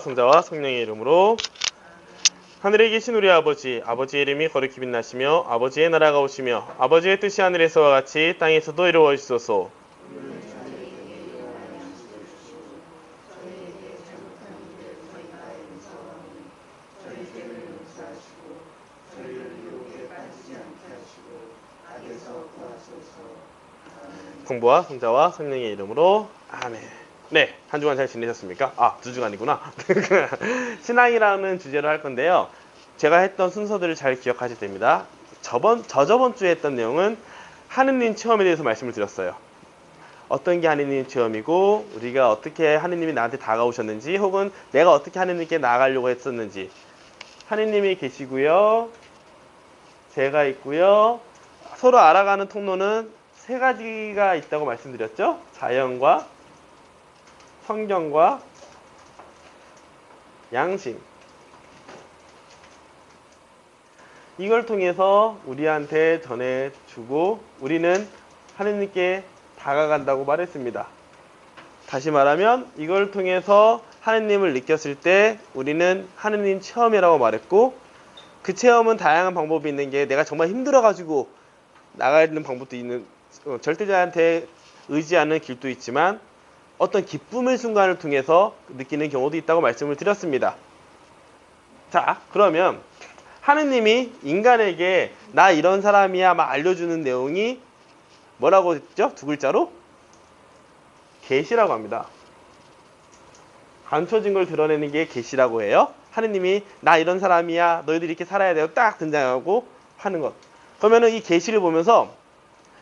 성자와 성령의 이름으로. 하늘에 계신 우리 아버지, 아버지의 이름이 거룩히 빛나시며 아버지의 나라가 오시며 아버지의 뜻이 하늘에서와 같이 땅에서도 이루어지소서. 성부와 성자와 성령의 이름으로. 아멘. 네, 한 주간 잘 지내셨습니까? 아, 두 주간이구나. 신앙이라는 주제로 할 건데요. 제가 했던 순서들을 잘 기억하실 됩니다. 저저번 주에 했던 내용은 하느님 체험에 대해서 말씀을 드렸어요. 어떤 게 하느님 체험이고 우리가 어떻게 하느님이 나한테 다가오셨는지, 혹은 내가 어떻게 하느님께 나아가려고 했었는지. 하느님이 계시고요, 제가 있고요. 서로 알아가는 통로는 세 가지가 있다고 말씀드렸죠. 자연과 성경과 양심. 이걸 통해서 우리한테 전해주고 우리는 하느님께 다가간다고 말했습니다. 다시 말하면 이걸 통해서 하느님을 느꼈을 때 우리는 하느님 체험이라고 말했고, 그 체험은 다양한 방법이 있는 게, 내가 정말 힘들어가지고 나가는 방법도 있는, 절대자한테 의지하는 길도 있지만 어떤 기쁨의 순간을 통해서 느끼는 경우도 있다고 말씀을 드렸습니다. 자, 그러면 하느님이 인간에게 나 이런 사람이야 막 알려주는 내용이 뭐라고 했죠? 두 글자로? 계시라고 합니다. 감춰진 걸 드러내는 게 계시라고 해요. 하느님이 나 이런 사람이야, 너희들이 이렇게 살아야 돼요, 딱 등장하고 하는 것. 그러면은 이 계시를 보면서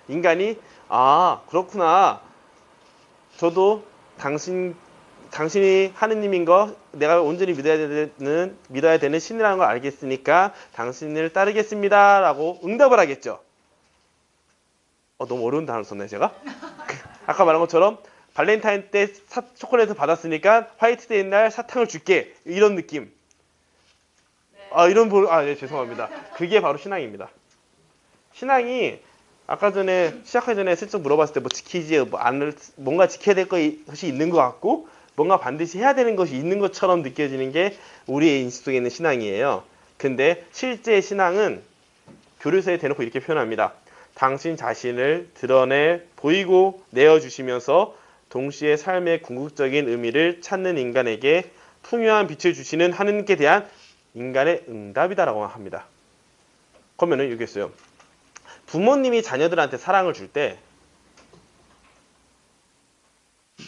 인간이, 아, 그렇구나, 저도 당신이 하느님인 거, 내가 온전히 믿어야 되는 신이라는 걸 알겠으니까 당신을 따르겠습니다 라고 응답을 하겠죠. 너무 어려운 단어를 썼네 제가. 아까 말한 것처럼 발렌타인 때 초콜릿을 받았으니까 화이트데이 날 사탕을 줄게, 이런 느낌. 네, 죄송합니다. 그게 바로 신앙입니다. 신앙이, 아까 전에 시작하기 전에 슬쩍 물어봤을 때 뭔가 지켜야 될 것이 있는 것 같고 뭔가 반드시 해야 되는 것이 있는 것처럼 느껴지는 게 우리의 인식 속에 있는 신앙이에요. 근데 실제 신앙은 교류서에 대놓고 이렇게 표현합니다. 당신 자신을 드러내 보이고 내어주시면서 동시에 삶의 궁극적인 의미를 찾는 인간에게 풍요한 빛을 주시는 하느님께 대한 인간의 응답이다라고 합니다. 그러면은 여기 있어요. 부모님이 자녀들한테 사랑을 줄 때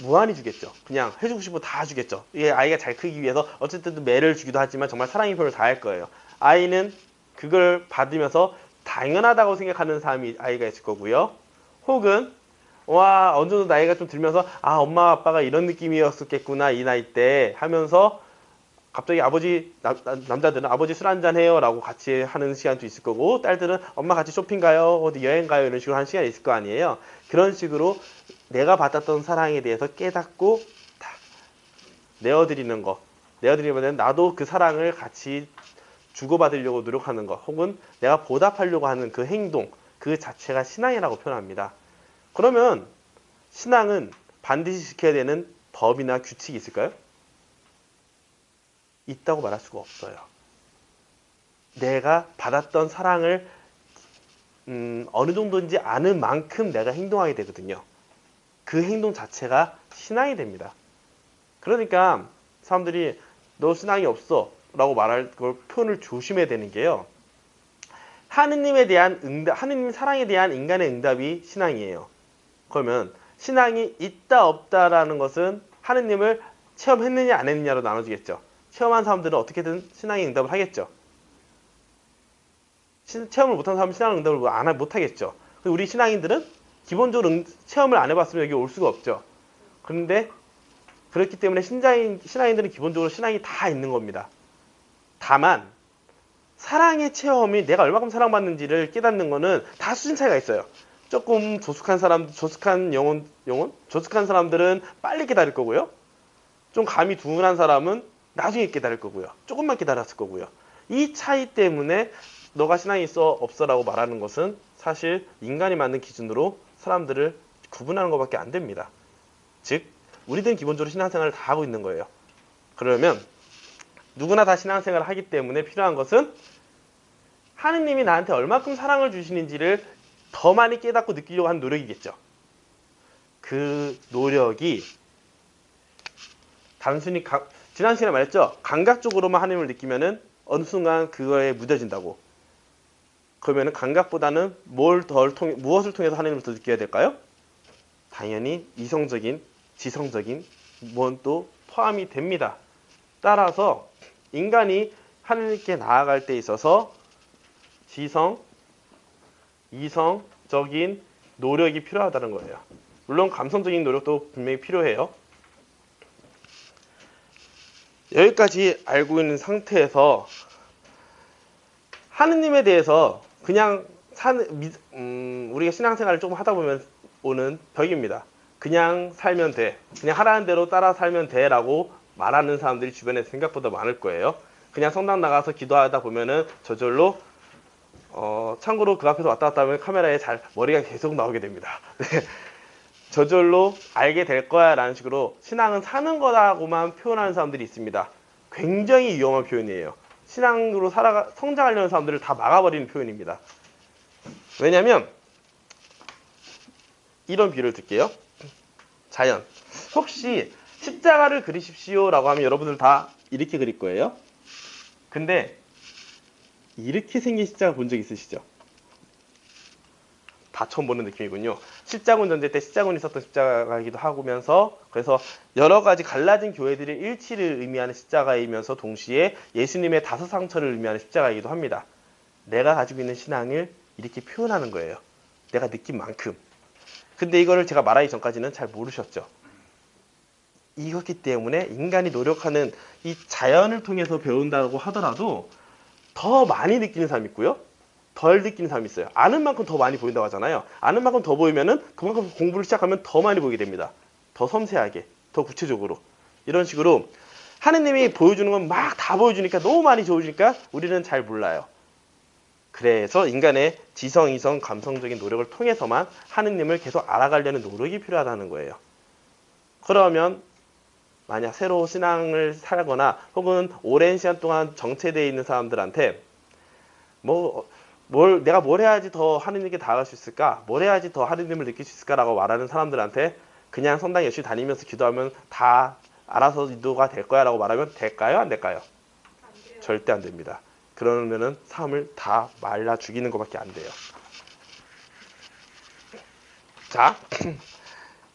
무한히 주겠죠. 그냥 해주고 싶은 거 다 주겠죠. 이게 아이가 잘 크기 위해서 어쨌든 매를 주기도 하지만 정말 사랑의 표현을 다 할 거예요. 아이는 그걸 받으면서 당연하다고 생각하는 사람이 아이가 있을 거고요. 혹은 어느 정도 나이가 좀 들면서 엄마 아빠가 이런 느낌이었었겠구나 이 나이 때 하면서 갑자기 남자들은 아버지 술 한잔 해요 라고 같이 하는 시간도 있을 거고, 딸들은 엄마 같이 쇼핑 가요, 어디 여행 가요, 이런 식으로 하는 시간이 있을 거 아니에요. 그런 식으로 내가 받았던 사랑에 대해서 깨닫고 다 내어드리면 나도 그 사랑을 같이 주고받으려고 노력하는 것, 혹은 내가 보답하려고 하는 그 행동, 그 자체가 신앙이라고 표현합니다. 그러면 신앙은 반드시 지켜야 되는 법이나 규칙이 있을까요? 있다고 말할 수가 없어요. 내가 받았던 사랑을 어느 정도인지 아는 만큼 내가 행동하게 되거든요. 그 행동 자체가 신앙이 됩니다. 그러니까 사람들이 너 신앙이 없어 라고 말할 걸 표현을 조심해야 되는 게요. 하느님에 대한 하느님 사랑에 대한 인간의 응답이 신앙이에요. 그러면 신앙이 있다 없다라는 것은 하느님을 체험했느냐 안 했느냐로 나눠지겠죠. 체험한 사람들은 어떻게든 신앙의 응답을 하겠죠. 체험을 못한 사람은 신앙의 응답을 못하겠죠. 우리 신앙인들은 기본적으로 체험을 안 해봤으면 여기 올 수가 없죠. 그런데 그렇기 때문에 신앙인들은 기본적으로 신앙이 다 있는 겁니다. 다만 사랑의 체험이 내가 얼마큼 사랑받는지를 깨닫는 거는 다 수준 차이가 있어요. 조금 조숙한 사람들은 빨리 깨달을 거고요. 좀 감이 둔한 사람은 나중에 깨달을 거고요. 조금만 깨달았을 거고요. 이 차이 때문에 너가 신앙이 있어 없어라고 말하는 것은 사실 인간이 만든 기준으로 사람들을 구분하는 것밖에 안 됩니다. 즉 우리들은 기본적으로 신앙생활을 다 하고 있는 거예요. 그러면 누구나 다 신앙생활을 하기 때문에 필요한 것은 하느님이 나한테 얼마큼 사랑을 주시는지를 더 많이 깨닫고 느끼려고 하는 노력이겠죠. 그 노력이 단순히 지난 시간에 말했죠. 감각적으로만 하느님을 느끼면은 어느 순간 그거에 무뎌진다고. 그러면은 감각보다는 무엇을 통해서 하느님을 더 느껴야 될까요? 당연히 이성적인, 지성적인 무언도 포함이 됩니다. 따라서 인간이 하느님께 나아갈 때 있어서 지성, 이성적인 노력이 필요하다는 거예요. 물론 감성적인 노력도 분명히 필요해요. 여기까지 알고 있는 상태에서 하느님에 대해서 그냥 우리가 신앙생활을 조금 하다 보면 오는 벽입니다. 그냥 살면 돼. 그냥 하라는 대로 따라 살면 돼 라고 말하는 사람들이 주변에 생각보다 많을 거예요. 그냥 성당 나가서 기도하다 보면은 저절로 참고로 그 앞에서 왔다 갔다 하면 카메라에 머리가 계속 나오게 됩니다. 네. 저절로 알게 될 거야 라는 식으로 신앙은 사는 거라고만 표현하는 사람들이 있습니다. 굉장히 위험한 표현이에요. 신앙으로 성장하려는 사람들을 다 막아버리는 표현입니다. 왜냐면 이런 비유를 들게요. 자연. 혹시 십자가를 그리십시오 라고 하면 여러분들 다 이렇게 그릴 거예요. 근데 이렇게 생긴 십자가 본 적 있으시죠? 다 처음 보는 느낌이군요. 십자군 전쟁 때 십자군이 있었던 십자가이기도 하면서 그래서 여러 가지 갈라진 교회들의 일치를 의미하는 십자가이면서 동시에 예수님의 다섯 상처를 의미하는 십자가이기도 합니다. 내가 가지고 있는 신앙을 이렇게 표현하는 거예요. 내가 느낀 만큼. 근데 이거를 제가 말하기 전까지는 잘 모르셨죠. 이렇기 때문에 인간이 노력하는 이 자연을 통해서 배운다고 하더라도 더 많이 느끼는 사람이 있고요. 덜 느끼는 사람이 있어요. 아는 만큼 더 많이 보인다고 하잖아요. 아는 만큼 더 보이면은 그만큼 공부를 시작하면 더 많이 보이게 됩니다. 더 섬세하게, 더 구체적으로. 이런 식으로 하느님이 보여주는 건 막 다 보여주니까 너무 많이 보여주니까 우리는 잘 몰라요. 그래서 인간의 지성, 이성, 감성적인 노력을 통해서만 하느님을 계속 알아가려는 노력이 필요하다는 거예요. 그러면 만약 새로 신앙을 살거나 혹은 오랜 시간 동안 정체되어 있는 사람들한테 내가 뭘 해야지 더 하느님께 다가갈 수 있을까? 뭘 해야지 더 하느님을 느낄 수 있을까라고 말하는 사람들한테 그냥 성당 열심히 다니면서 기도하면 다 알아서 인도가 될 거야 라고 말하면 될까요? 안 될까요? 안 돼요. 절대 안 됩니다. 그러면은 삶을 다 말라 죽이는 것밖에 안 돼요. 자,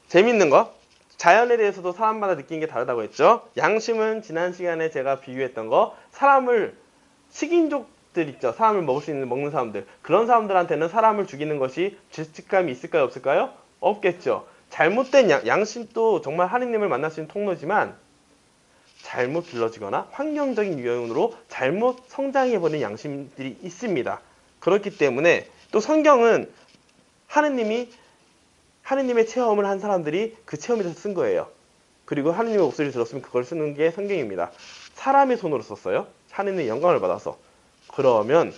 재밌는 거. 자연에 대해서도 사람마다 느끼는 게 다르다고 했죠. 양심은 지난 시간에 제가 비유했던 거, 식인족들 있죠. 사람을 먹는 사람들. 그런 사람들한테는 사람을 죽이는 것이 죄책감이 있을까요? 없을까요? 없겠죠. 잘못된 양심도 정말 하느님을 만날 수 있는 통로지만 잘못 길러지거나 환경적인 요인으로 잘못 성장해버린 양심들이 있습니다. 그렇기 때문에 또 성경은 하느님의 체험을 한 사람들이 그 체험에서 쓴 거예요. 그리고 하느님의 목소리를 들었으면 그걸 쓰는 게 성경입니다. 사람의 손으로 썼어요. 하느님의 영광을 받아서. 그러면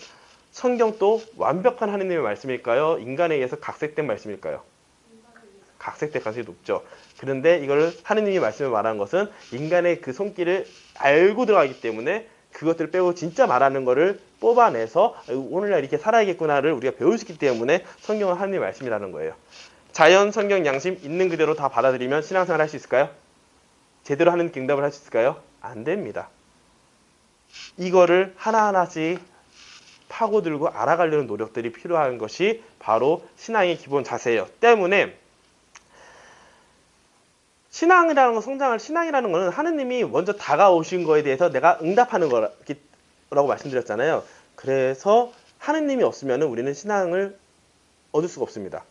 성경도 완벽한 하느님의 말씀일까요? 인간에 의해서 각색된 말씀일까요? 각색될 가능성이 높죠. 그런데 이걸 하느님이 말씀을 말하는 것은 인간의 그 손길을 알고 들어가기 때문에 그것들을 빼고 진짜 말하는 거를 뽑아내서 오늘날 이렇게 살아야겠구나를 우리가 배울 수 있기 때문에 성경은 하느님의 말씀이라는 거예요. 자연, 성경, 양심 있는 그대로 다 받아들이면 신앙생활 할 수 있을까요? 제대로 하는 응답을 할 수 있을까요? 안 됩니다. 이거를 하나하나씩 파고들고 알아가려는 노력들이 필요한 것이 바로 신앙의 기본 자세예요. 때문에 신앙이라는 거는 하느님이 먼저 다가오신 거에 대해서 내가 응답하는 거라고 말씀드렸잖아요. 그래서 하느님이 없으면 우리는 신앙을 얻을 수가 없습니다.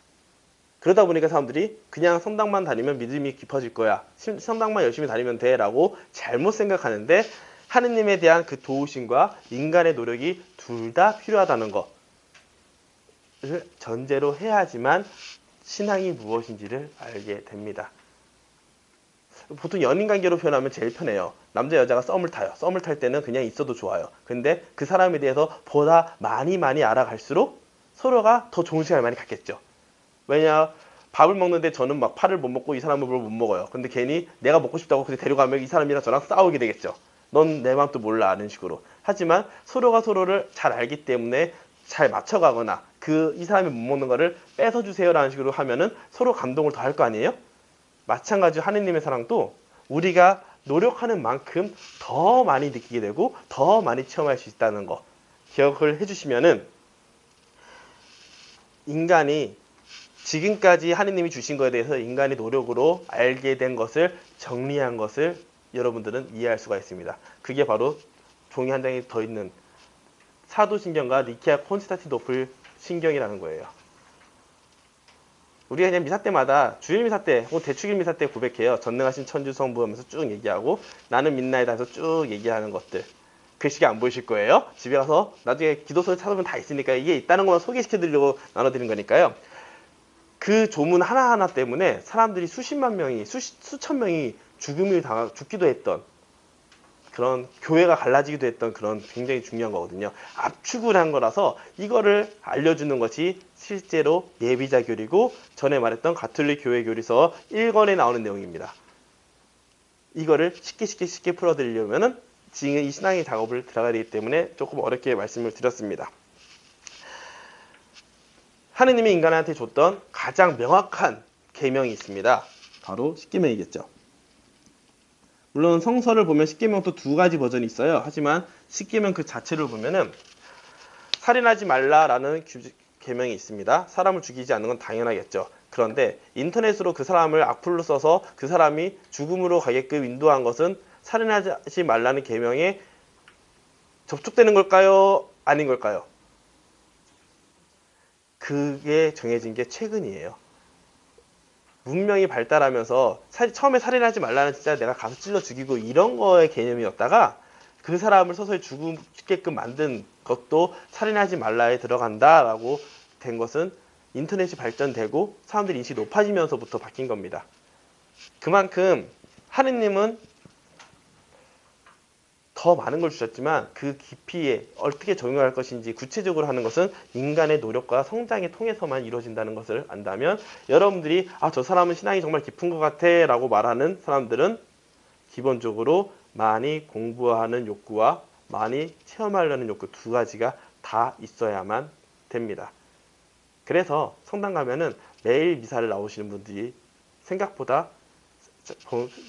그러다 보니까 사람들이 그냥 성당만 다니면 믿음이 깊어질 거야. 성당만 열심히 다니면 돼 라고 잘못 생각하는데 하느님에 대한 그 도우심과 인간의 노력이 둘 다 필요하다는 것을 전제로 해야지만 신앙이 무엇인지를 알게 됩니다. 보통 연인관계로 표현하면 제일 편해요. 남자 여자가 썸을 타요. 썸을 탈 때는 그냥 있어도 좋아요. 근데 그 사람에 대해서 보다 많이 알아갈수록 서로가 더 좋은 시간을 많이 갖겠죠. 왜냐, 밥을 먹는데 저는 막 파를 못 먹고 이 사람은 뭘 못 먹어요. 근데 괜히 내가 먹고 싶다고 근데 데려가면 이 사람이랑 저랑 싸우게 되겠죠. 넌 내 마음도 몰라 하는 식으로. 하지만 서로가 서로를 잘 알기 때문에 잘 맞춰가거나 이 사람이 못 먹는 거를 뺏어주세요라는 식으로 하면은 서로 감동을 더 할 거 아니에요? 마찬가지로 하느님의 사랑도 우리가 노력하는 만큼 더 많이 느끼게 되고 더 많이 체험할 수 있다는 거 기억을 해주시면은 인간이 지금까지 하느님이 주신 것에 대해서 인간의 노력으로 알게 된 것을 정리한 것을 여러분들은 이해할 수가 있습니다. 그게 바로 종이 한 장에 더 있는 사도신경과 니케아 콘스탄티노플 신경이라는 거예요. 우리가 그냥 미사 때마다 주일 미사 때 혹은 대축일 미사 때 고백해요. 전능하신 천주 성부 하면서 쭉 얘기하고 나는 믿나이다 해서 쭉 얘기하는 것들. 글씨가 안 보이실 거예요. 집에 가서 나중에 기도서를 찾아보면 다 있으니까 이게 있다는 것만 소개시켜드리려고 나눠드린 거니까요. 그 조문 하나하나 때문에 사람들이 수십만 명이 수천 명이 죽기도 했던 그런 교회가 갈라지기도 했던 그런 굉장히 중요한 거거든요. 압축을 한 거라서 이거를 알려주는 것이 실제로 예비자교리고 전에 말했던 가톨릭 교회 교리서 1권에 나오는 내용입니다. 이거를 쉽게 풀어드리려면은 지금 이 신앙의 작업을 들어가야 되기 때문에 조금 어렵게 말씀을 드렸습니다. 하느님이 인간한테 줬던 가장 명확한 계명이 있습니다. 바로 십계명이겠죠. 물론 성서를 보면 십계명도 두 가지 버전이 있어요. 하지만 십계명 그 자체를 보면은 살인하지 말라라는 계명이 있습니다. 사람을 죽이지 않는 건 당연하겠죠. 그런데 인터넷으로 그 사람을 악플로 써서 그 사람이 죽음으로 가게끔 인도한 것은 살인하지 말라는 계명에 접촉되는 걸까요? 아닌 걸까요? 그게 정해진 게 최근이에요. 문명이 발달하면서 처음에 살인하지 말라는 진짜 내가 가서 찔러 죽이고 이런 거의 개념이었다가 그 사람을 서서히 죽게끔 만든 것도 살인하지 말라에 들어간다라고 된 것은 인터넷이 발전되고 사람들이 인식이 높아지면서부터 바뀐 겁니다. 그만큼 하느님은 더 많은 걸 주셨지만 그 깊이에 어떻게 적용할 것인지 구체적으로 하는 것은 인간의 노력과 성장에 통해서만 이루어진다는 것을 안다면 여러분들이 저 사람은 신앙이 정말 깊은 것 같아 라고 말하는 사람들은 기본적으로 많이 공부하는 욕구와 많이 체험하려는 욕구 두 가지가 다 있어야만 됩니다. 그래서 성당 가면은 매일 미사를 나오시는 분들이 생각보다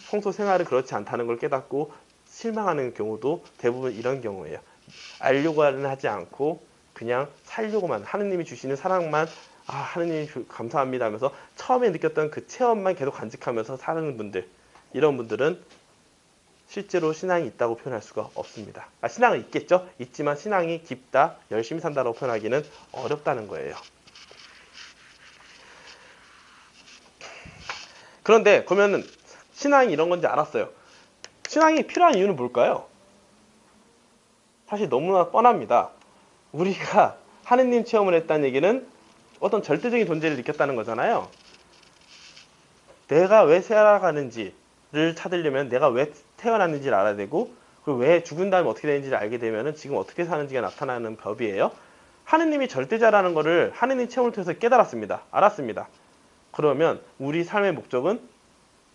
평소 생활은 그렇지 않다는 걸 깨닫고 실망하는 경우도 대부분 이런 경우예요. 알려고는 하지 않고 그냥 살려고만 하느님이 주시는 사랑만 하느님 감사합니다 하면서 처음에 느꼈던 그 체험만 계속 간직하면서 사는 분들 이런 분들은 실제로 신앙이 있다고 표현할 수가 없습니다. 신앙은 있겠죠? 있지만 신앙이 깊다, 열심히 산다고 표현하기는 어렵다는 거예요. 그런데 그러면 신앙이 이런 건지 알았어요. 신앙이 필요한 이유는 뭘까요? 사실 너무나 뻔합니다. 우리가 하느님 체험을 했다는 얘기는 어떤 절대적인 존재를 느꼈다는 거잖아요. 내가 왜 살아가는지를 찾으려면 내가 왜 태어났는지를 알아야 되고 그리고 왜 죽은 다음에 어떻게 되는지를 알게 되면 지금 어떻게 사는지가 나타나는 법이에요. 하느님이 절대자라는 것을 하느님 체험을 통해서 깨달았습니다. 알았습니다. 그러면 우리 삶의 목적은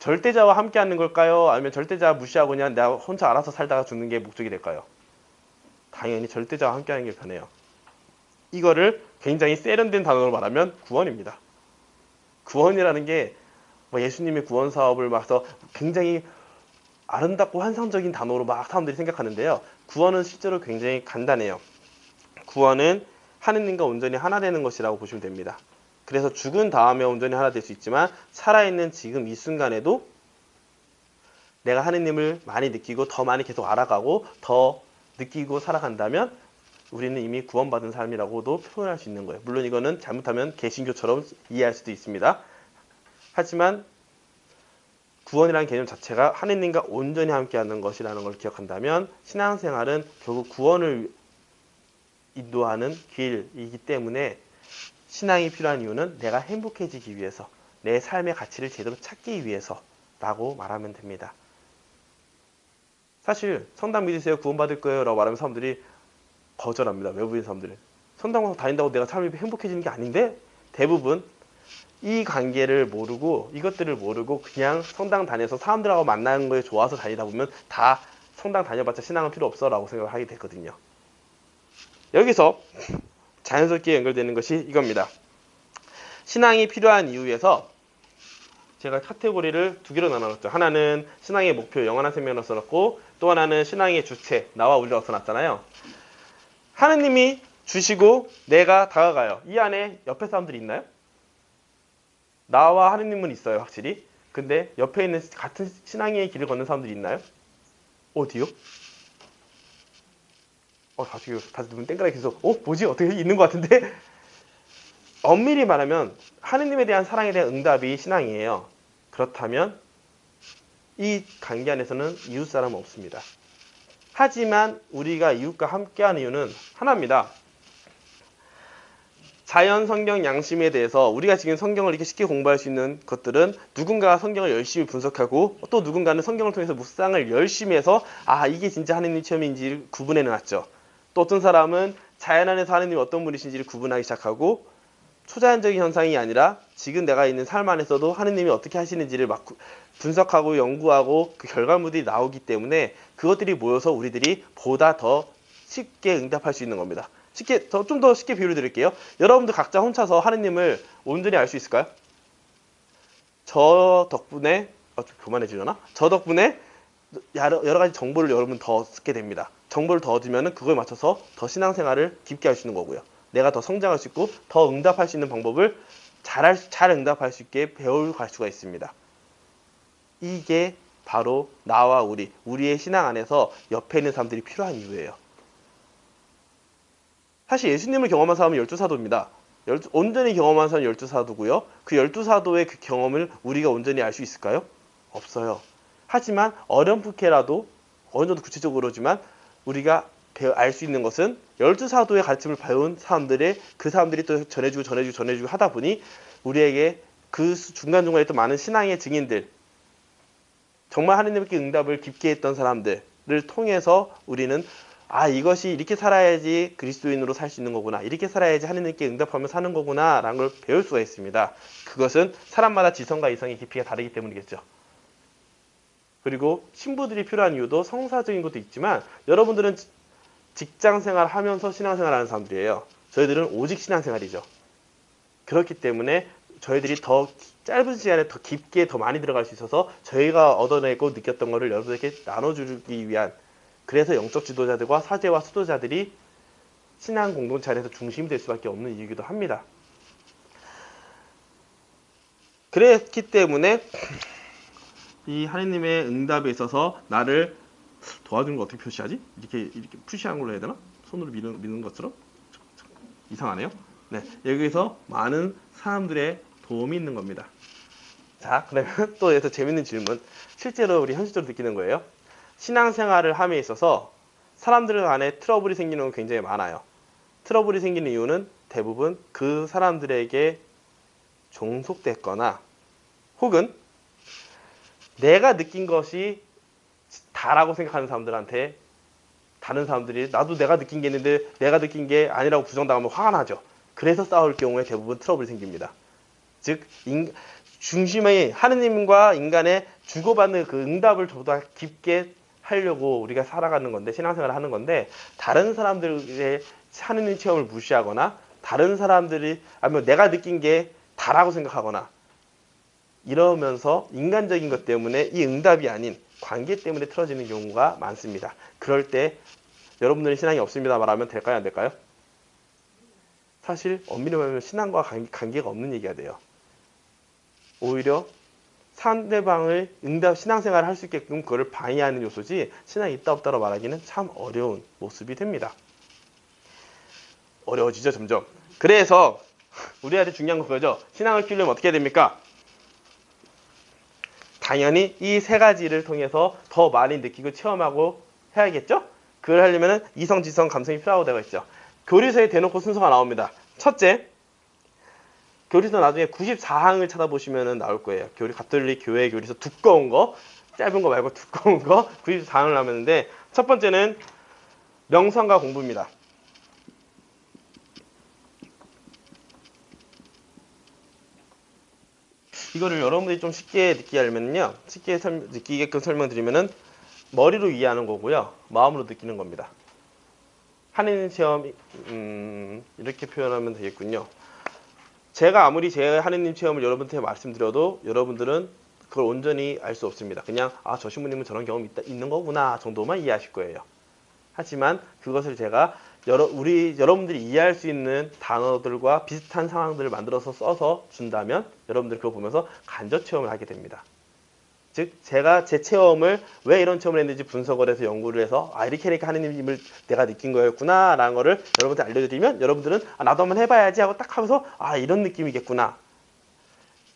절대자와 함께 하는 걸까요? 아니면 절대자 무시하고 그냥 내가 혼자 알아서 살다가 죽는 게 목적이 될까요? 당연히 절대자와 함께 하는 게 편해요. 이거를 굉장히 세련된 단어로 말하면 구원입니다. 구원이라는 게 예수님의 구원 사업을 막서 굉장히 아름답고 환상적인 단어로 막 사람들이 생각하는데요. 구원은 실제로 굉장히 간단해요. 구원은 하느님과 온전히 하나 되는 것이라고 보시면 됩니다. 그래서 죽은 다음에 온전히 하나 될 수 있지만 살아있는 지금 이 순간에도 내가 하느님을 많이 느끼고 더 많이 계속 알아가고 더 느끼고 살아간다면 우리는 이미 구원받은 삶이라고도 표현할 수 있는 거예요. 물론 이거는 잘못하면 개신교처럼 이해할 수도 있습니다. 하지만 구원이라는 개념 자체가 하느님과 온전히 함께하는 것이라는 걸 기억한다면 신앙생활은 결국 구원을 인도하는 길이기 때문에 신앙이 필요한 이유는 내가 행복해지기 위해서 내 삶의 가치를 제대로 찾기 위해서라고 말하면 됩니다. 사실 성당 믿으세요 구원받을 거예요 라고 말하면 사람들이 거절합니다. 외부인 사람들은. 성당 가서 다닌다고 내가 삶이 행복해지는 게 아닌데 대부분 이 관계를 모르고 이것들을 모르고 그냥 성당 다녀서 사람들하고 만나는 거에 좋아서 다니다 보면 다 성당 다녀봤자 신앙은 필요 없어 라고 생각을 하게 됐거든요. 여기서 자연스럽게 연결되는 것이 이겁니다. 신앙이 필요한 이유에서 제가 카테고리를 두 개로 나눠놨죠. 하나는 신앙의 목표, 영원한 생명으로 써놨고, 또 하나는 신앙의 주체, 나와 우리로 써놨잖아요. 하느님이 주시고 내가 다가가요. 이 안에 옆에 사람들이 있나요? 나와 하느님은 있어요, 확실히. 근데 옆에 있는 같은 신앙의 길을 걷는 사람들이 있나요? 어디요? 갑자기 다들 눈 땡그랗게 계속 뭐지? 어떻게 있는 것 같은데? 엄밀히 말하면 하느님에 대한 사랑에 대한 응답이 신앙이에요. 그렇다면 이 관계 안에서는 이웃 사람은 없습니다. 하지만 우리가 이웃과 함께하는 이유는 하나입니다. 자연, 성경, 양심에 대해서 우리가 지금 성경을 이렇게 쉽게 공부할 수 있는 것들은 누군가가 성경을 열심히 분석하고 또 누군가는 성경을 통해서 묵상을 열심히 해서 이게 진짜 하느님 체험인지를 구분해놨죠. 또 어떤 사람은 자연 안에서 하느님이 어떤 분이신지를 구분하기 시작하고 초자연적인 현상이 아니라 지금 내가 있는 삶 안에서도 하느님이 어떻게 하시는지를 막 분석하고 연구하고 그 결과물들이 나오기 때문에 그것들이 모여서 우리들이 보다 더 쉽게 응답할 수 있는 겁니다. 좀 더 쉽게 비유를 드릴게요. 여러분들 각자 혼자서 하느님을 온전히 알 수 있을까요? 저 덕분에 좀 교만해지려나? 저 덕분에 여러 가지 정보를 여러분 더 듣게 됩니다. 정보를 더 얻으면 그거에 맞춰서 더 신앙생활을 깊게 할 수 있는 거고요. 내가 더 성장할 수 있고 더 응답할 수 있는 방법을 잘 응답할 수 있게 배우고 갈 수가 있습니다. 이게 바로 나와 우리의 신앙 안에서 옆에 있는 사람들이 필요한 이유예요. 사실 예수님을 경험한 사람은 12사도입니다. 온전히 경험한 사람은 12사도고요. 그 12사도의 그 경험을 우리가 온전히 알 수 있을까요? 없어요. 하지만 어렴풋게라도 어느 정도 구체적으로지만 우리가 알 수 있는 것은 12사도의 가르침을 배운 그 사람들이 또 전해주고 하다 보니 우리에게 그 중간중간에 있던 많은 신앙의 증인들, 정말 하느님께 응답을 깊게 했던 사람들을 통해서 우리는 이것이 이렇게 살아야지 그리스도인으로 살 수 있는 거구나. 이렇게 살아야지 하느님께 응답하며 사는 거구나. 라는 걸 배울 수가 있습니다. 그것은 사람마다 지성과 이성의 깊이가 다르기 때문이겠죠. 그리고 신부들이 필요한 이유도 성사적인 것도 있지만 여러분들은 직장생활 하면서 신앙생활 하는 사람들이에요. 저희들은 오직 신앙생활이죠. 그렇기 때문에 저희들이 더 짧은 시간에 더 깊게 더 많이 들어갈 수 있어서 저희가 얻어내고 느꼈던 것을 여러분에게 나눠주기 위한, 그래서 영적 지도자들과 사제와 수도자들이 신앙 공동체 안에서 중심이 될 수밖에 없는 이유이기도 합니다. 그랬기 때문에 이 하느님의 응답에 있어서 나를 도와주는 거 어떻게 표시하지? 이렇게 푸시한 걸로 해야 되나? 손으로 미는 것처럼? 이상하네요. 네, 여기서 많은 사람들의 도움이 있는 겁니다. 자, 그러면 또 여기서 재밌는 질문. 실제로 우리 현실적으로 느끼는 거예요. 신앙생활을 함에 있어서 사람들 간에 트러블이 생기는 건 굉장히 많아요. 트러블이 생기는 이유는 대부분 그 사람들에게 종속됐거나 혹은 내가 느낀 것이 다라고 생각하는 사람들한테 다른 사람들이 나도 내가 느낀 게 있는데 내가 느낀 게 아니라고 부정당하면 화가 나죠. 그래서 싸울 경우에 대부분 트러블이 생깁니다. 즉 중심의 하느님과 인간의 주고받는 그 응답을 보다 깊게 하려고 우리가 살아가는 건데, 신앙생활을 하는 건데, 다른 사람들의 하느님 체험을 무시하거나 다른 사람들이 아니면 내가 느낀 게 다라고 생각하거나 이러면서 인간적인 것 때문에 이 응답이 아닌 관계 때문에 틀어지는 경우가 많습니다. 그럴 때 여러분들이 신앙이 없습니다 말하면 될까요, 안 될까요? 사실 엄밀히 말하면 신앙과 관계가 없는 얘기가 돼요. 오히려 상대방을 신앙생활을 할 수 있게끔 그거를 방해하는 요소지 신앙이 있다 없다로 말하기는 참 어려운 모습이 됩니다. 어려워지죠, 점점. 그래서 우리한테 중요한 건 그거죠. 신앙을 키우려면 어떻게 해야 됩니까? 당연히 이 세 가지를 통해서 더 많이 느끼고 체험하고 해야겠죠? 그걸 하려면 이성, 지성, 감성이 필요하다고 되어 있죠. 교리서에 대놓고 순서가 나옵니다. 첫째, 교리서 나중에 94항을 찾아보시면 나올 거예요. 가톨릭 교회 교리서 두꺼운 거, 짧은 거 말고 두꺼운 거 94항을 나오는데, 첫 번째는 명상과 공부입니다. 이거를 여러분들이 좀 쉽게 느끼게 하려면요, 쉽게 느끼게끔 설명드리면은 머리로 이해하는 거고요. 마음으로 느끼는 겁니다. 하느님 체험, 이렇게 표현하면 되겠군요. 제가 아무리 제 하느님 체험을 여러분한테 말씀드려도 여러분들은 그걸 온전히 알 수 없습니다. 그냥 저 신부님은 저런 경험이 있는 거구나 정도만 이해하실 거예요. 하지만 그것을 제가 여러분들이 이해할 수 있는 단어들과 비슷한 상황들을 만들어서 써서 준다면 여러분들이 그걸 보면서 간접 체험을 하게 됩니다. 즉 제가 제 체험을 왜 이런 체험을 했는지 분석을 해서 연구를 해서 이렇게 하느님을 내가 느낀 거였구나 라는 거를 여러분한테 알려드리면 여러분들은 나도 한번 해봐야지 하고 딱 하면서 이런 느낌이겠구나.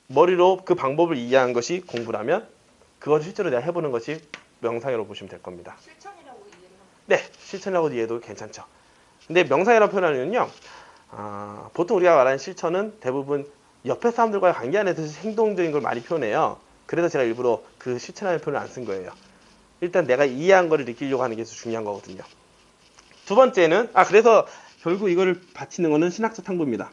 머리로 그 방법을 이해한 것이 공부라면 그걸 실제로 내가 해보는 것이 명상이라고 보시면 될 겁니다. 실천이라고 이해를 하면 네, 실천이라고 이해해도 괜찮죠. 근데 명상이라고 표현하면요, 보통 우리가 말하는 실천은 대부분 옆에 사람들과의 관계 안에서 행동적인 걸 많이 표현해요. 그래서 제가 일부러 그 실천하는 표현을 안 쓴 거예요. 일단 내가 이해한 거를 느끼려고 하는 게 중요한 거거든요. 두 번째는 그래서 결국 이거를 바치는 거는 신학적 탐구입니다.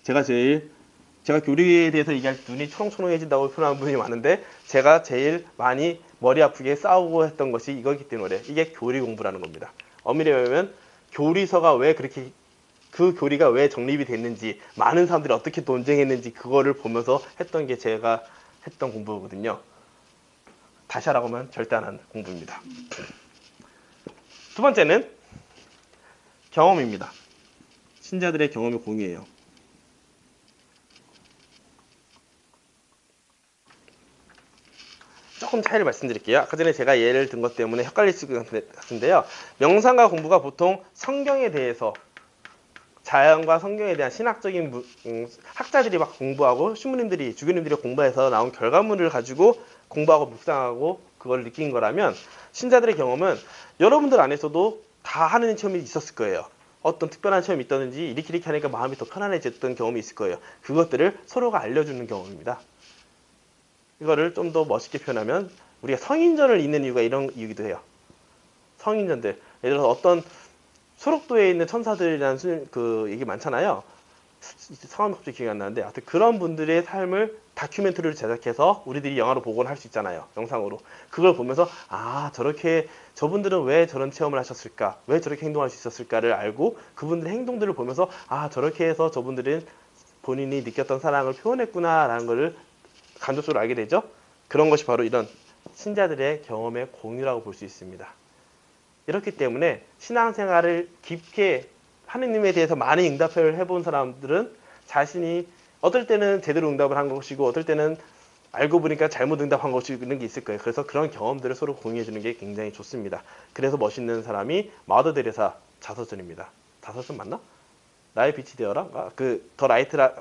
제가 교리에 대해서 얘기할 때 눈이 초롱초롱해진다고 표현하는 분이 많은데 제가 제일 많이 머리 아프게 싸우고 했던 것이 이거기 때문에 이게 교리 공부라는 겁니다. 엄밀히 말하면 교리서가 왜 그렇게 그 교리가 왜 정립이 됐는지 많은 사람들이 어떻게 논쟁했는지 그거를 보면서 했던 게 제가 했던 공부거든요. 다시 하라고 하면 절대 안 하는 공부입니다. 두 번째는 경험입니다. 신자들의 경험의 공유예요. 조금 차이를 말씀드릴게요. 아까 전에 제가 예를 든 것 때문에 헷갈릴 수 같은데요. 명상과 공부가 보통 성경에 대해서 자연과 성경에 대한 신학적인 학자들이 막 공부하고 신부님들이 주교님들이 공부해서 나온 결과물을 가지고 공부하고 묵상하고 그걸 느낀 거라면 신자들의 경험은 여러분들 안에서도 다 하는 체험이 있었을 거예요. 어떤 특별한 체험이 있었는지 이렇게 하니까 마음이 더 편안해졌던 경험이 있을 거예요. 그것들을 서로가 알려주는 경험입니다. 이거를 좀 더 멋있게 표현하면 우리가 성인전을 잇는 이유가 이런 이유기도 해요. 성인전들 예를 들어서 어떤 소록도에 있는 천사들이라는 그 얘기 많잖아요. 성함이 갑자기 기억이 안 나는데 하여튼 그런 분들의 삶을 다큐멘터리를 제작해서 우리들이 영화로 보거나 할 수 있잖아요. 영상으로. 그걸 보면서 저렇게 저분들은 왜 저런 체험을 하셨을까? 왜 저렇게 행동할 수 있었을까를 알고 그분들의 행동들을 보면서 저렇게 해서 저분들은 본인이 느꼈던 사랑을 표현했구나 라는 것을 간접적으로 알게 되죠. 그런 것이 바로 이런 신자들의 경험의 공유라고 볼 수 있습니다. 이렇기 때문에 신앙생활을 깊게 하느님에 대해서 많이 응답을 해본 사람들은 자신이 어떨 때는 제대로 응답을 한 것이고 어떨 때는 알고 보니까 잘못 응답한 것이 있는 게 있을 거예요. 그래서 그런 경험들을 서로 공유해 주는 게 굉장히 좋습니다. 그래서 멋있는 사람이 마더 데레사 자서전입니다. 자서전 맞나? 나의 빛이 되어라? 더 라이트라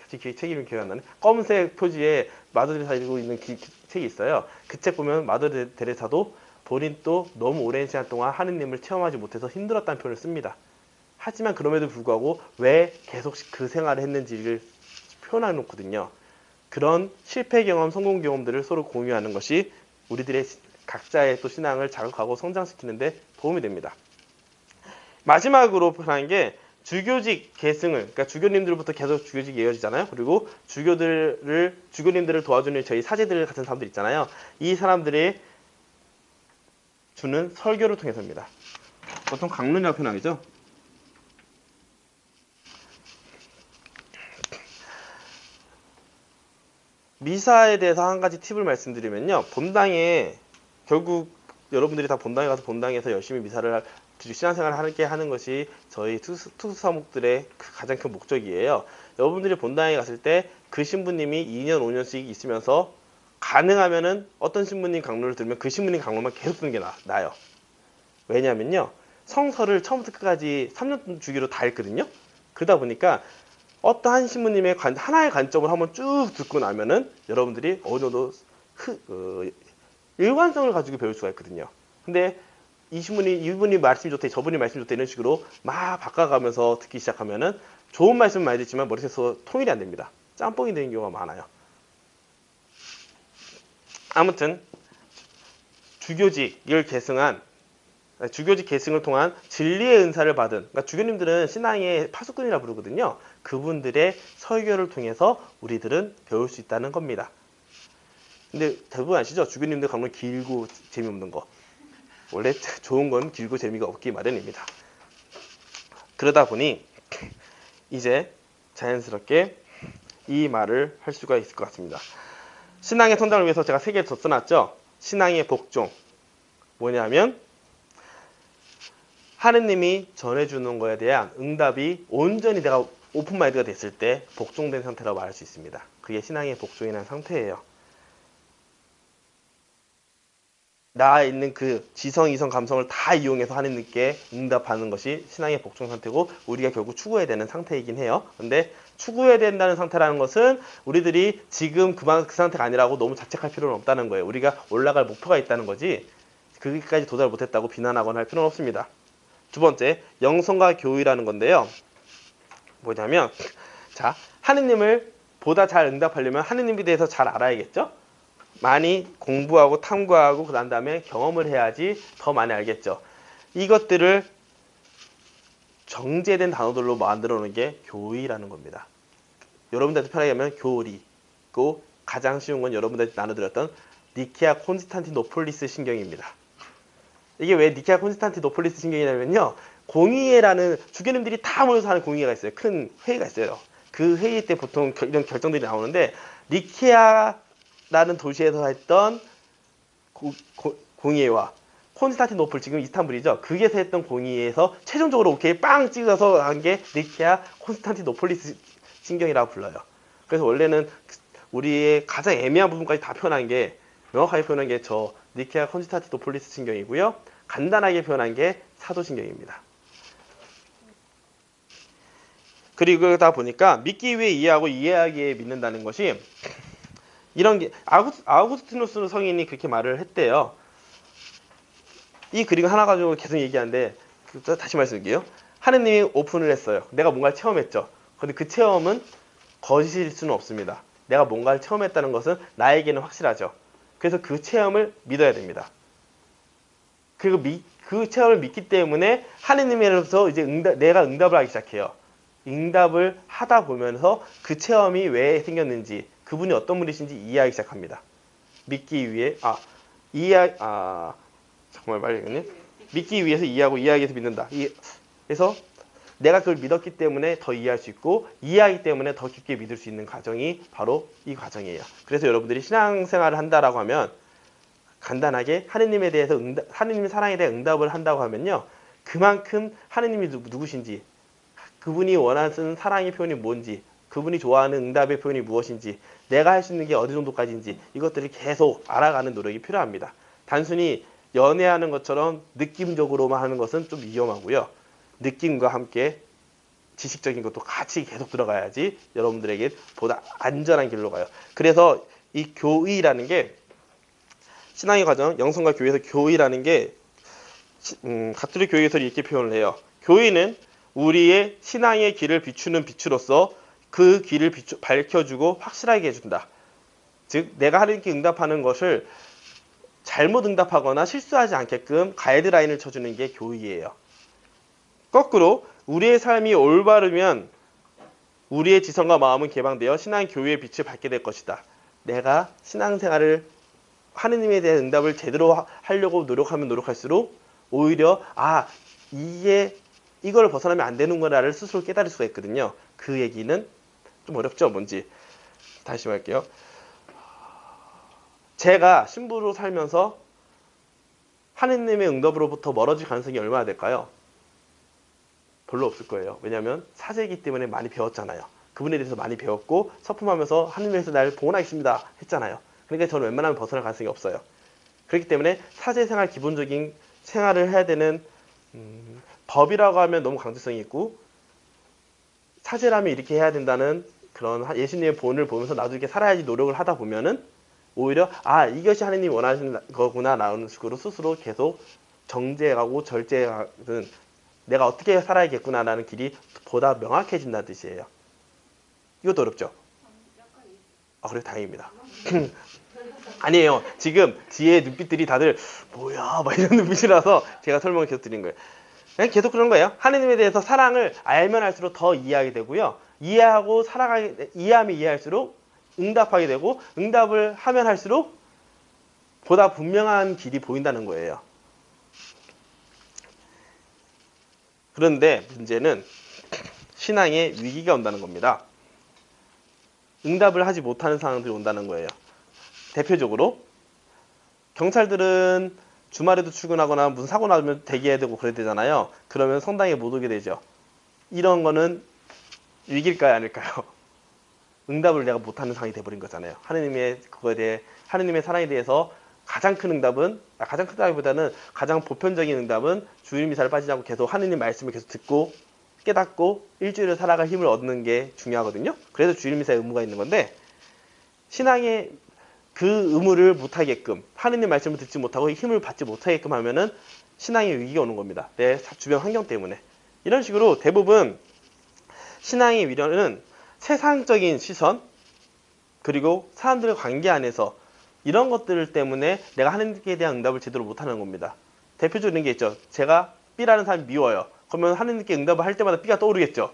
갑자기 책 이름이 기억이 안 나네. 검은색 표지에 마더 데레사 읽고 있는 책이 있어요. 그 책 보면 마더 데레사도 본인도 너무 오랜 시간 동안 하느님을 체험하지 못해서 힘들었다는 표현을 씁니다. 하지만 그럼에도 불구하고 왜 계속 그 생활을 했는지를 표현해 놓거든요. 그런 실패 경험, 성공 경험들을 서로 공유하는 것이 우리들의 각자의 또 신앙을 자극하고 성장시키는데 도움이 됩니다. 마지막으로 표현한 게 주교직 계승을, 그러니까 주교님들부터 계속 주교직이 이어지잖아요. 그리고 주교님들을 도와주는 저희 사제들 같은 사람들 있잖아요. 이 사람들이 주는 설교를 통해서입니다. 보통 강론이라고 표현하죠. 미사에 대해서 한 가지 팁을 말씀드리면요. 본당에 결국 여러분들이 다 본당에 가서 본당에서 열심히 미사를 신앙생활을 함께 하는 것이 저희 투수사목들의 가장 큰 목적이에요. 여러분들이 본당에 갔을 때 그 신부님이 2년, 5년씩 있으면서 가능하면은 어떤 신부님 강론을 들으면 그 신부님 강론만 계속 듣는 게 나아요. 왜냐면요. 성서를 처음부터 끝까지 3년 주기로 다 읽거든요. 그러다 보니까 어떠한 신부님의 하나의 관점을 한번 쭉 듣고 나면은 여러분들이 어느 정도 일관성을 가지고 배울 수가 있거든요. 근데 이분이 말씀이 좋대, 저분이 말씀이 좋대 이런 식으로 막 바꿔가면서 듣기 시작하면은 좋은 말씀은 많이 듣지만 머릿속에서 통일이 안 됩니다. 짬뽕이 되는 경우가 많아요. 아무튼 주교직 계승을 통한 진리의 은사를 받은, 그러니까 주교님들은 신앙의 파수꾼이라 부르거든요. 그분들의 설교를 통해서 우리들은 배울 수 있다는 겁니다. 근데 대부분 아시죠? 주교님들 강론 길고 재미없는 거. 원래 좋은 건 길고 재미가 없기 마련입니다. 그러다 보니 이제 자연스럽게 이 말을 할 수가 있을 것 같습니다. 신앙의 성장을 위해서 제가 3개를 더 써놨죠? 신앙의 복종. 뭐냐면 하느님이 전해주는 거에 대한 응답이 온전히 내가 오픈마인드가 됐을 때 복종된 상태라고 말할 수 있습니다. 그게 신앙의 복종이라는 상태예요. 나에 있는 그 지성, 이성, 감성을 다 이용해서 하느님께 응답하는 것이 신앙의 복종 상태고 우리가 결국 추구해야 되는 상태이긴 해요. 근데 추구해야 된다는 상태라는 것은 우리들이 지금 그 상태가 아니라고 너무 자책할 필요는 없다는 거예요. 우리가 올라갈 목표가 있다는 거지 거기까지 도달 못했다고 비난하거나 할 필요는 없습니다. 두 번째, 영성과 교의라는 건데요. 뭐냐면 자, 하느님을 보다 잘 응답하려면 하느님에 대해서 잘 알아야겠죠? 많이 공부하고 탐구하고 그 다음에 경험을 해야지 더 많이 알겠죠. 이것들을 정제된 단어들로 만들어 놓은 게 교의라는 겁니다. 여러분들한테 편하게 하면 교리고 가장 쉬운 건 여러분들한테 나눠드렸던 니케아 콘스탄티노폴리스 신경입니다. 이게 왜 니케아 콘스탄티노폴리스 신경이냐면요. 공의회라는 주교님들이 다 모여서 하는 공의회가 있어요. 큰 회의가 있어요. 그 회의 때 보통 이런 결정들이 나오는데 니케아라는 도시에서 했던 공의회와 콘스탄티노플 지금 이스탄불이죠. 그게서 했던 공의회에서 최종적으로 오케이 빵 찍어서 한 게 니케아 콘스탄티노폴리스 신경이라고 불러요. 그래서 원래는 우리의 가장 애매한 부분까지 다 표현한 게 명확하게 표현한 게 저 니케아 콘스탄티노폴리스 신경이고요. 간단하게 표현한 게 사도신경입니다. 그리고 그러다 보니까 믿기 위해 이해하고 이해하기 위해 믿는다는 것이 이런 게 아우구스티누스 성인이 그렇게 말을 했대요. 이 그림 하나 가지고 계속 얘기하는데 다시 말씀드릴게요. 하느님이 오픈을 했어요. 내가 뭔가를 체험했죠. 근데 그 체험은 거짓일 수는 없습니다. 내가 뭔가를 체험했다는 것은 나에게는 확실하죠. 그래서 그 체험을 믿어야 됩니다. 그리고 그 체험을 믿기 때문에 하느님으로서 이제 내가 응답을 하기 시작해요. 응답을 하다 보면서 그 체험이 왜 생겼는지 그분이 어떤 분이신지 이해하기 시작합니다. 믿기 위해 정말 빨리 믿기 위해서 이해하고 이해하기 위해서 믿는다. 그래서 내가 그걸 믿었기 때문에 더 이해할 수 있고 이해하기 때문에 더 깊게 믿을 수 있는 과정이 바로 이 과정이에요. 그래서 여러분들이 신앙생활을 한다라고 하면 간단하게 하느님에 대해서 하느님의 사랑에 대해 응답을 한다고 하면요. 그만큼 하느님이 누구신지 그분이 원하는 사랑의 표현이 뭔지 그분이 좋아하는 응답의 표현이 무엇인지 내가 할 수 있는 게 어느 정도까지인지 이것들을 계속 알아가는 노력이 필요합니다. 단순히 연애하는 것처럼 느낌적으로만 하는 것은 좀 위험하고요. 느낌과 함께 지식적인 것도 같이 계속 들어가야지 여러분들에게 보다 안전한 길로 가요. 그래서 이 교의라는 게 신앙의 과정, 영성과 교회에서 교의라는 게 가톨릭 교회에서 이렇게 표현을 해요. 교의는 우리의 신앙의 길을 비추는 빛으로서 그 길을 밝혀주고 확실하게 해준다. 즉 내가 하느님께 응답하는 것을 잘못 응답하거나 실수하지 않게끔 가이드라인을 쳐주는 게 교의예요. 거꾸로 우리의 삶이 올바르면 우리의 지성과 마음은 개방되어 신앙 교회의 빛을 밝게 될 것이다. 내가 신앙생활을 하느님에 대한 응답을 제대로 하려고 노력하면 노력할수록 오히려 이걸 벗어나면 안 되는구나를 스스로 깨달을 수가 있거든요. 그 얘기는 좀 어렵죠. 뭔지 다시 말할게요. 제가 신부로 살면서 하느님의 응답으로부터 멀어질 가능성이 얼마나 될까요? 별로 없을 거예요. 왜냐하면 사제이기 때문에 많이 배웠잖아요. 그분에 대해서 많이 배웠고 서품하면서 하느님에서 날 복원하겠습니다 했잖아요. 그러니까 저는 웬만하면 벗어날 가능성이 없어요. 그렇기 때문에 사제 생활 기본적인 생활을 해야 되는 법이라고 하면 너무 강제성이 있고 사제라면 이렇게 해야 된다는 그런 예수님의 본을 보면서 나도 이렇게 살아야지 노력을 하다 보면은 오히려 이것이 하느님이 원하시는 거구나 라는 식으로 스스로 계속 정제하고 절제하는 내가 어떻게 살아야겠구나 라는 길이 보다 명확해진다는 뜻이에요. 이것도 어렵죠? 그래 다행입니다. 아니에요. 지금 뒤에 눈빛들이 다들 뭐야 막 이런 눈빛이라서 제가 설명을 계속 드린 거예요. 그냥 계속 그런 거예요. 하느님에 대해서 사랑을 알면 할수록 더 이해하게 되고요. 이해하면 이해할수록 응답하게 되고 응답을 하면 할수록 보다 분명한 길이 보인다는 거예요. 그런데 문제는 신앙에 위기가 온다는 겁니다. 응답을 하지 못하는 상황들이 온다는 거예요. 대표적으로 경찰들은 주말에도 출근하거나 무슨 사고 나면 대기해야 되고 그래야 되잖아요. 그러면 성당에 못 오게 되죠. 이런 거는 위기일까요, 아닐까요? 응답을 내가 못하는 상황이 돼버린 거잖아요. 하느님의 그거에 대해, 하느님의 사랑에 대해서 가장 큰 응답은, 가장 크다기보다는 가장 보편적인 응답은 주일 미사를 빠지지 않고 계속 하느님 말씀을 계속 듣고 깨닫고 일주일을 살아갈 힘을 얻는 게 중요하거든요. 그래서 주일 미사의 의무가 있는 건데, 신앙의 그 의무를 못하게끔, 하느님 말씀을 듣지 못하고 힘을 받지 못하게끔 하면은 신앙의 위기가 오는 겁니다. 내 주변 환경 때문에. 이런 식으로 대부분 신앙의 위력은 세상적인 시선, 그리고 사람들의 관계 안에서 이런 것들 때문에 내가 하느님께 대한 응답을 제대로 못하는 겁니다. 대표적인 게 있죠. 제가 B라는 사람이 미워요. 그러면 하느님께 응답을 할 때마다 B가 떠오르겠죠.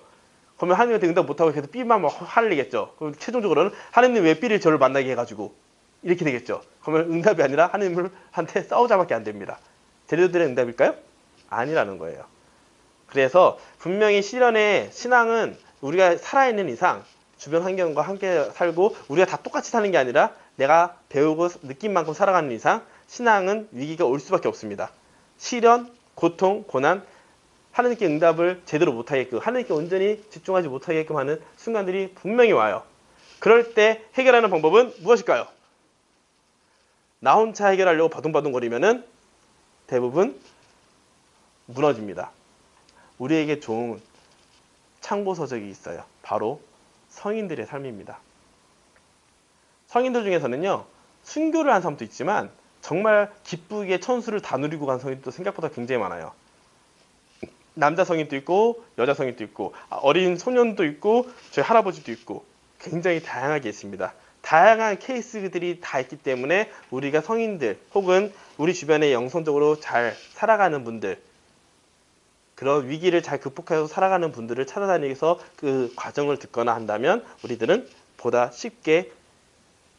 그러면 하느님한테 응답 못하고 계속 B만 막 화를 내겠죠. 그럼 최종적으로는 하느님 왜 B를 저를 만나게 해가지고 이렇게 되겠죠. 그러면 응답이 아니라 하느님한테 싸우자밖에 안 됩니다. 제대로 된 응답일까요? 아니라는 거예요. 그래서 분명히 실현의 신앙은 우리가 살아있는 이상 주변 환경과 함께 살고 우리가 다 똑같이 사는 게 아니라 내가 배우고 느낀 만큼 살아가는 이상 신앙은 위기가 올 수밖에 없습니다. 시련, 고통, 고난, 하느님께 응답을 제대로 못하게끔, 하느님께 온전히 집중하지 못하게끔 하는 순간들이 분명히 와요. 그럴 때 해결하는 방법은 무엇일까요? 나 혼자 해결하려고 바둥바둥거리면은 대부분 무너집니다. 우리에게 좋은 참고서적이 있어요. 바로 성인들의 삶입니다. 성인들 중에서는요, 순교를 한 사람도 있지만 정말 기쁘게 천수를 다 누리고 간 성인도 생각보다 굉장히 많아요. 남자 성인도 있고 여자 성인도 있고 어린 소년도 있고 저희 할아버지도 있고 굉장히 다양하게 있습니다. 다양한 케이스들이 다 있기 때문에 우리가 성인들 혹은 우리 주변에 영성적으로 잘 살아가는 분들, 그런 위기를 잘 극복해서 살아가는 분들을 찾아다니면서 그 과정을 듣거나 한다면 우리들은 보다 쉽게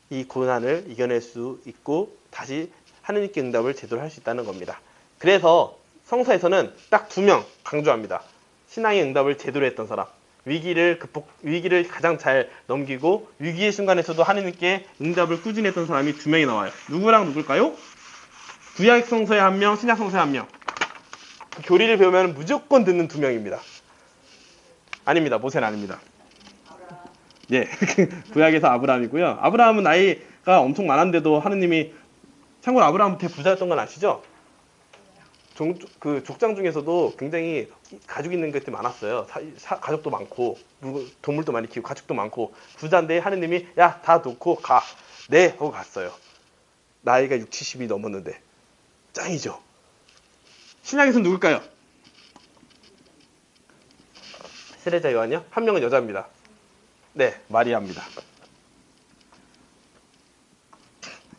이 고난을 이겨낼 수 있고 다시 하느님께 응답을 제대로 할 수 있다는 겁니다. 그래서 성서에서는 딱 2명 강조합니다. 신앙의 응답을 제대로 했던 사람, 위기를 가장 잘 넘기고 위기의 순간에서도 하느님께 응답을 꾸준히 했던 사람이 2명이 나와요. 누구랑 누굴까요? 구약 성서에 1명, 신약 성서에 1명. 교리를 배우면 무조건 듣는 2명입니다. 아닙니다. 모세는 아닙니다. 예, 구약에서 아브라함이고요. 아브라함은 나이가 엄청 많았는데도 하느님이, 참고로 아브라함한테 부자였던 건 아시죠? 그 족장 중에서도 굉장히 가족 있는 것들이 많았어요. 가족도 많고 동물도 많이 키우고 가축도 많고 부자인데 하느님이 야, 다 놓고 가. 네 하고 갔어요. 나이가 60, 70이 넘었는데 짱이죠. 신약에서는 누굴까요? 세례자 요한이요? 1명은 여자입니다. 네, 마리아입니다.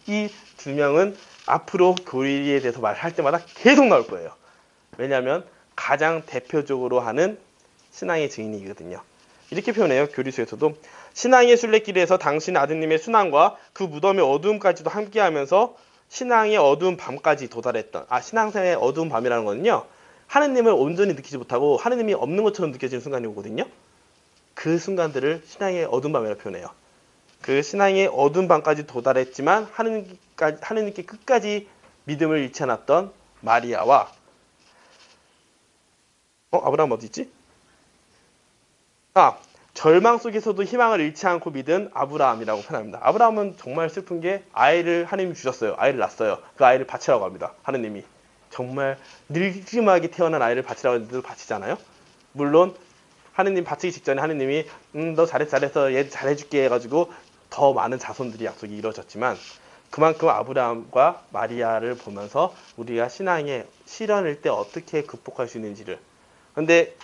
이 2명은 앞으로 교리에 대해서 말할 때마다 계속 나올 거예요. 왜냐하면 가장 대표적으로 하는 신앙의 증인이거든요. 이렇게 표현해요. 교리서에서도 신앙의 순례길에서 당신 아드님의 순환과 그 무덤의 어두움까지도 함께하면서 신앙의 어두운 밤까지 도달했던, 신앙생의 어두운 밤이라는 거는요, 하느님을 온전히 느끼지 못하고 하느님이 없는 것처럼 느껴지는 순간이 오거든요. 그 순간들을 신앙의 어두운 밤이라고 표현해요. 그 신앙의 어두운 밤까지 도달했지만 하느님께 끝까지 믿음을 잃지 않았던 마리아와 아브라함 어디 있지? 절망 속에서도 희망을 잃지 않고 믿은 아브라함이라고 표현합니다. 아브라함은 정말 슬픈 게 아이를 하느님이 주셨어요. 아이를 낳았어요. 그 아이를 바치라고 합니다. 하느님이. 정말 늙지막이 태어난 아이를 바치라고 했는데도 바치잖아요. 물론 하느님 바치기 직전에 하느님이 너 잘해서 얘 잘해줄게 해가지고 더 많은 자손들이 약속이 이루어졌지만 그만큼 아브라함과 마리아를 보면서 우리가 신앙의 시련일 때 어떻게 극복할 수 있는지를. 근데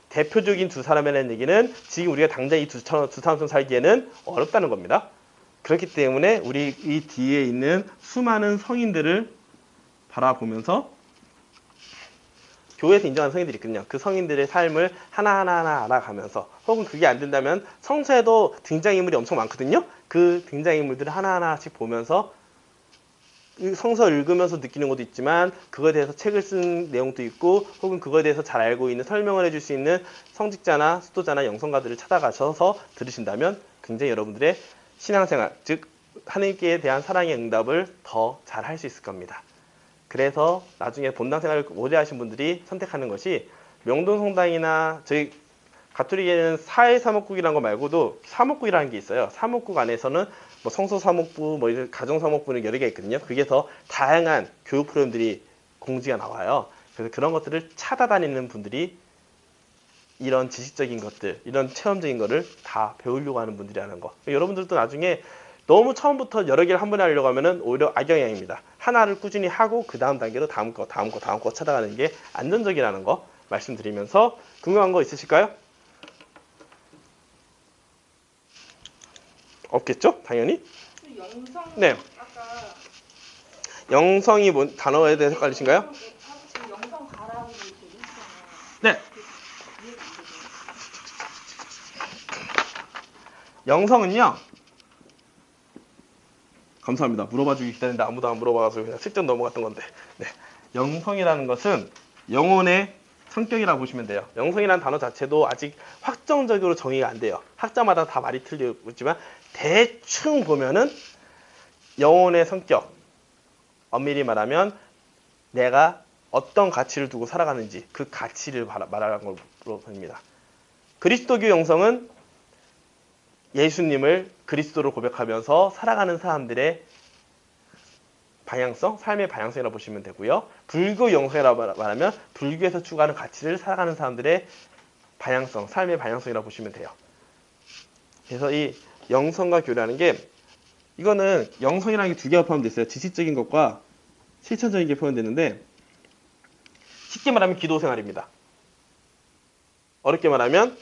대표적인 2사람이라는 얘기는 지금 우리가 당장 이 두 사람처럼 살기에는 어렵다는 겁니다. 그렇기 때문에 우리 이 뒤에 있는 수많은 성인들을 바라보면서 교회에서 인정하는 성인들이 있거든요. 그 성인들의 삶을 하나하나 알아가면서, 혹은 그게 안 된다면 성서에도 등장인물이 엄청 많거든요. 그 등장인물들을 하나하나씩 보면서 성서 읽으면서 느끼는 것도 있지만 그거에 대해서 책을 쓴 내용도 있고 혹은 그거에 대해서 잘 알고 있는 설명을 해줄 수 있는 성직자나 수도자나 영성가들을 찾아가셔서 들으신다면 굉장히 여러분들의 신앙생활, 즉 하나님께 대한 사랑의 응답을 더 잘 할 수 있을 겁니다. 그래서 나중에 본당 생활을 오래 하신 분들이 선택하는 것이 명동성당이나 저희 가톨릭에는 사회사목국이라는 거 말고도 사목국이라는 게 있어요. 사목국 안에서는 뭐 성서사목부, 뭐 가정사목부는 여러 개 있거든요. 거기에서 다양한 교육 프로그램들이 공지가 나와요. 그래서 그런 것들을 찾아다니는 분들이 이런 지식적인 것들, 이런 체험적인 거를 다 배우려고 하는 분들이라는 거. 여러분들도 나중에 너무 처음부터 여러 개를 한 번에 하려고 하면은 오히려 악영향입니다. 하나를 꾸준히 하고 그 다음 단계로 다음 거 찾아가는 게 안전적이라는 거 말씀드리면서 궁금한 거 있으실까요? 없겠죠? 당연히. 영성 네. 아까 영성이 뭔 단어에 대해서 헷갈리신가요? 지금 영성 가라고 얘기했잖아요. 네. 그 이해가 안 되죠. 영성은요. 감사합니다. 물어봐 주기 기다렸는데 아무도 안 물어봐서 그냥 슬쩍 넘어갔던 건데. 네. 영성이라는 것은 영혼의 성격이라고 보시면 돼요. 영성이라는 단어 자체도 아직 확정적으로 정의가 안 돼요. 학자마다 다 말이 틀리지만 대충 보면은 영혼의 성격, 엄밀히 말하면 내가 어떤 가치를 두고 살아가는지 그 가치를 말하는 걸로 보입니다. 그리스도교 영성은 예수님을 그리스도로 고백하면서 살아가는 사람들의 방향성, 삶의 방향성이라고 보시면 되고요. 불교 영성이라고 말하면 불교에서 추구하는 가치를 살아가는 사람들의 방향성, 삶의 방향성이라고 보시면 돼요. 그래서 이 영성과 교류라는 게 이거는 영성이라는 게 두 개가 포함되어 있어요. 지식적인 것과 실천적인 게 포함되는데 쉽게 말하면 기도 생활입니다. 어렵게 말하면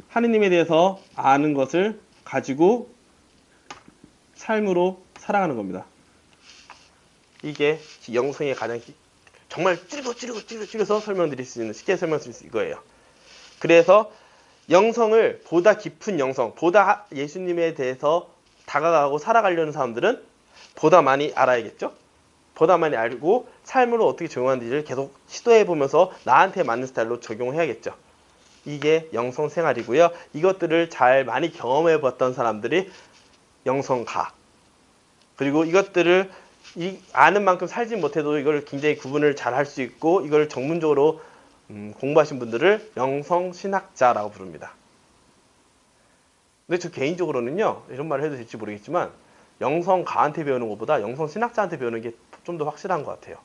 하느님에 대해서 아는 것을 가지고 삶으로 살아가는 겁니다. 이게 영성의 가장 정말 줄여서 설명드릴 수 있는, 쉽게 설명드릴 수 있는 이거예요. 그래서 영성을 보다 깊은 영성, 보다 예수님에 대해서 다가가고 살아가려는 사람들은 보다 많이 알아야겠죠? 보다 많이 알고 삶으로 어떻게 적용하는지를 계속 시도해보면서 나한테 맞는 스타일로 적용해야겠죠. 이게 영성 생활이고요. 이것들을 잘 많이 경험해봤던 사람들이 영성가. 그리고 이것들을 아는 만큼 살지 못해도 이걸 굉장히 구분을 잘 할 수 있고 이걸 전문적으로 공부하신 분들을 영성신학자라고 부릅니다. 근데 저 개인적으로는요, 이런 말을 해도 될지 모르겠지만 영성가한테 배우는 것보다 영성신학자한테 배우는 게 좀 더 확실한 것 같아요.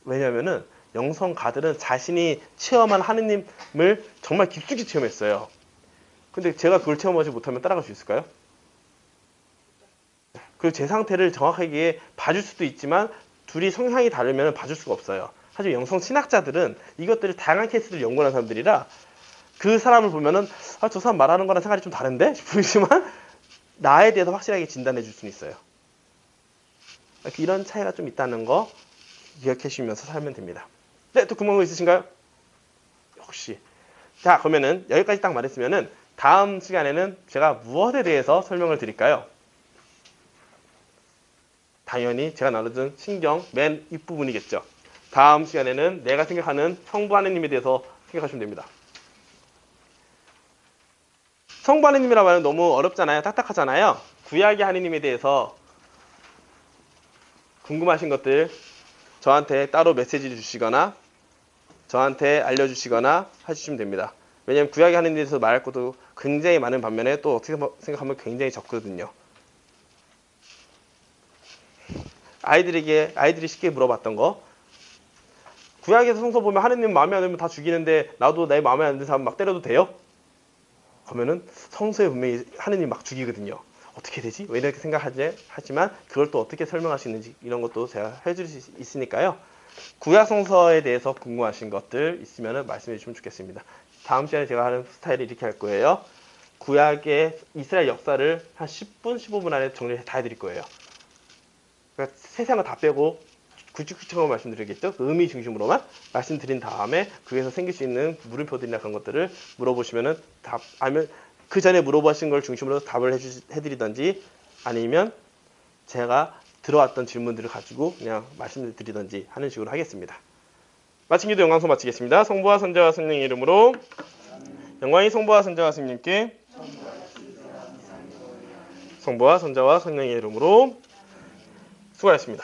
왜냐면은 영성가들은 자신이 체험한 하느님을 정말 깊숙이 체험했어요. 근데 제가 그걸 체험하지 못하면 따라갈 수 있을까요? 그리고 제 상태를 정확하게 봐줄 수도 있지만 둘이 성향이 다르면 봐줄 수가 없어요. 사실 영성 신학자들은 이것들을 다양한 케이스를 연구하는 사람들이라 그 사람을 보면은 저 사람 말하는 거랑 생각이 좀 다른데 싶지만 나에 대해서 확실하게 진단해 줄 수는 있어요. 이런 차이가 좀 있다는 거 기억해 주시면서 살면 됩니다. 네, 또 궁금한 거 있으신가요? 혹시. 자, 그러면은 여기까지 딱 말했으면은 다음 시간에는 제가 무엇에 대해서 설명을 드릴까요? 당연히 제가 나눠준 신경 맨 윗부분이겠죠. 다음 시간에는 내가 생각하는 성부 하느님에 대해서 생각하시면 됩니다. 성부 하느님이라고 하면 너무 어렵잖아요. 딱딱하잖아요. 구약의 하느님에 대해서 궁금하신 것들 저한테 따로 메시지를 주시거나 저한테 알려주시거나 해주시면 됩니다. 왜냐하면 구약의 하느님에 대해서 말할 것도 굉장히 많은 반면에 또 어떻게 생각하면 굉장히 적거든요. 아이들이 쉽게 물어봤던 거, 구약에서 성서 보면 하느님 마음에 안 들면 다 죽이는데 나도 내 마음에 안 드는 사람 막 때려도 돼요? 그러면은 성서에 분명히 하느님 막 죽이거든요. 어떻게 되지? 왜 이렇게 하지만 그걸 또 어떻게 설명할 수 있는지 이런 것도 제가 해줄 수 있으니까요. 구약 성서에 대해서 궁금하신 것들 있으면 말씀해 주시면 좋겠습니다. 다음 시간에 제가 하는 스타일이 이렇게 할 거예요. 구약의 이스라엘 역사를 한 10분, 15분 안에 정리를 다 해드릴 거예요. 그러니까 세세한 거 다 빼고 굵직굵직하고 말씀드리겠죠. 그 의미 중심으로만 말씀드린 다음에 그에서 생길 수 있는 물음표들이나 그런 것들을 물어보시면은 답 아니면 그 전에 물어보신 걸 중심으로 답을 해드리던지 아니면 제가 들어왔던 질문들을 가지고 그냥 말씀을 드리던지 하는 식으로 하겠습니다. 마친 기도 영광송 마치겠습니다. 성부와 선자와 성령의 이름으로 영광이 성부와 선자와 성령님께 성부와 선자와 성령의 이름으로 수고하셨습니다.